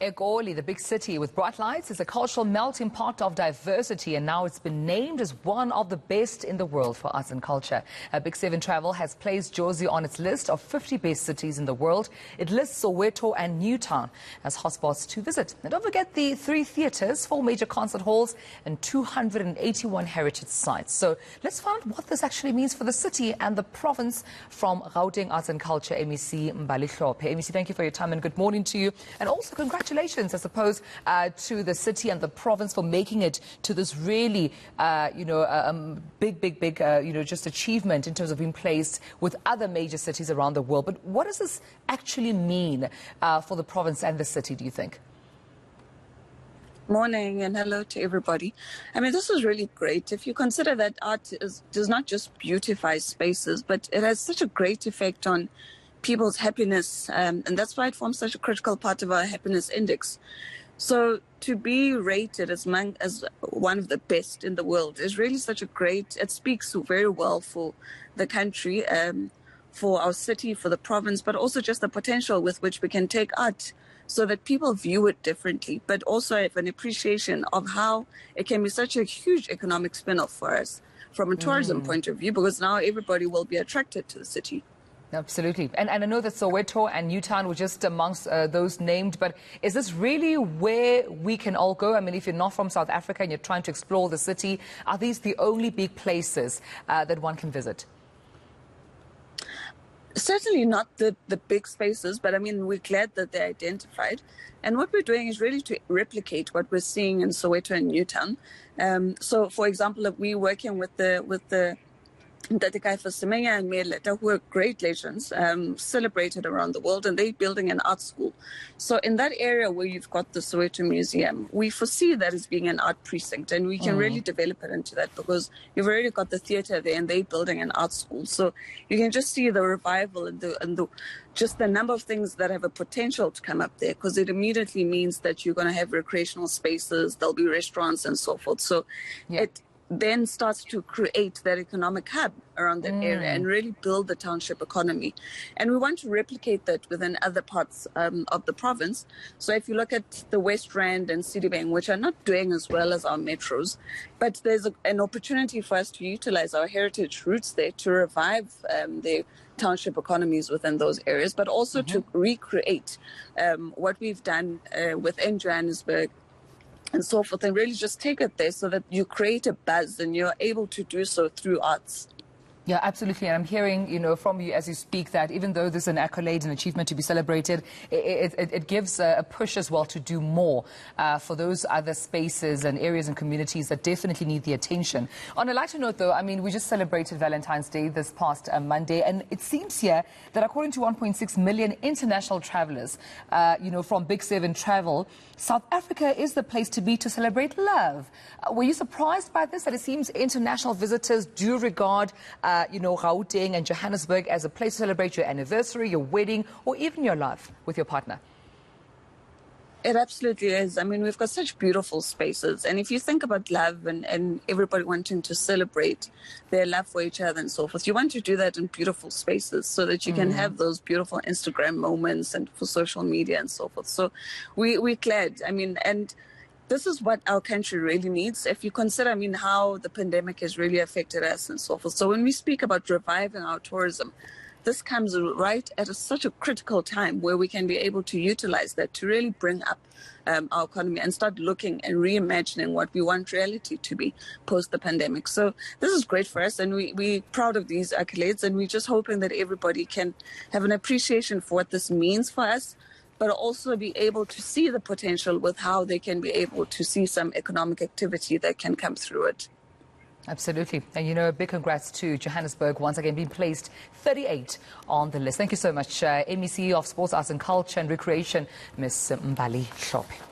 eGoli, the big city with bright lights, is a cultural melting pot of diversity, and now it's been named as one of the best in the world for arts and culture. Big 7 Travel has placed Jozi on its list of 50 best cities in the world. It lists Soweto and Newtown as hotspots to visit. And don't forget the 3 theatres, 4 major concert halls and 281 heritage sites. So let's find out what this actually means for the city and the province from Gauteng Arts and Culture MEC Mbali Hlope. MEC, thank you for your time and good morning to you. And also congratulations, I suppose, to the city and the province for making it to this really, big, just achievement in terms of being placed with other major cities around the world. But what does this actually mean for the province and the city, do you think? Morning and hello to everybody. I mean, this is really great. If you consider that art does not just beautify spaces, but it has such a great effect on people's happiness, and that's why it forms such a critical part of our happiness index. So to be rated as one of the best in the world is really such a great, it speaks very well for the country, for our city, for the province, but also just the potential with which we can take art so that people view it differently, but also have an appreciation of how it can be such a huge economic spin-off for us from a tourism point of view, because now everybody will be attracted to the city. Absolutely. And I know that Soweto and Newtown were just amongst those named, but is this really where we can all go? I mean, if you're not from South Africa and you're trying to explore the city, are these the only big places that one can visit? Certainly not the big spaces, but I mean, we're glad that they're identified. And what we're doing is really to replicate what we're seeing in Soweto and Newtown. So, for example, we're working with the Semenya and Meleta, who are great legends, celebrated around the world, and they're building an art school. So in that area where you've got the Soweto Museum, we foresee that as being an art precinct, and we can really develop it into that because you've already got the theatre there and they're building an art school. So you can just see the revival and just the number of things that have a potential to come up there, because it immediately means that you're going to have recreational spaces, there'll be restaurants and so forth. So it then starts to create that economic hub around that area and really build the township economy. And we want to replicate that within other parts of the province. So if you look at the West Rand and Citibank, which are not doing as well as our metros, but there's an opportunity for us to utilize our heritage roots there to revive the township economies within those areas, but also to recreate what we've done within Johannesburg and so forth, and really just take it there so that you create a buzz and you're able to do so through arts. Yeah, absolutely. And I'm hearing, from you as you speak that even though there's an accolade and achievement to be celebrated, it gives a push as well to do more for those other spaces and areas and communities that definitely need the attention. On a lighter note, though, I mean, we just celebrated Valentine's Day this past Monday, and it seems here that according to 1.6 million international travelers, from Big 7 Travel, South Africa is the place to be to celebrate love. Were you surprised by this, that it seems international visitors do regard Gauteng and Johannesburg as a place to celebrate your anniversary, your wedding, or even your love with your partner? It absolutely is. I mean, we've got such beautiful spaces. And if you think about love and everybody wanting to celebrate their love for each other and so forth, you want to do that in beautiful spaces so that you can have those beautiful Instagram moments and for social media and so forth. So we're glad. I mean, and this is what our country really needs. If you consider, how the pandemic has really affected us and so forth. So when we speak about reviving our tourism, this comes right at such a critical time where we can be able to utilize that to really bring up our economy and start looking and reimagining what we want reality to be post the pandemic. So this is great for us, and we're proud of these accolades, and we're just hoping that everybody can have an appreciation for what this means for us, but also be able to see the potential with how they can be able to see some economic activity that can come through it. Absolutely. And, a big congrats to Johannesburg, once again being placed 38 on the list. Thank you so much, MEC of Sports, Arts and Culture and Recreation, Ms. Mbali Hlope.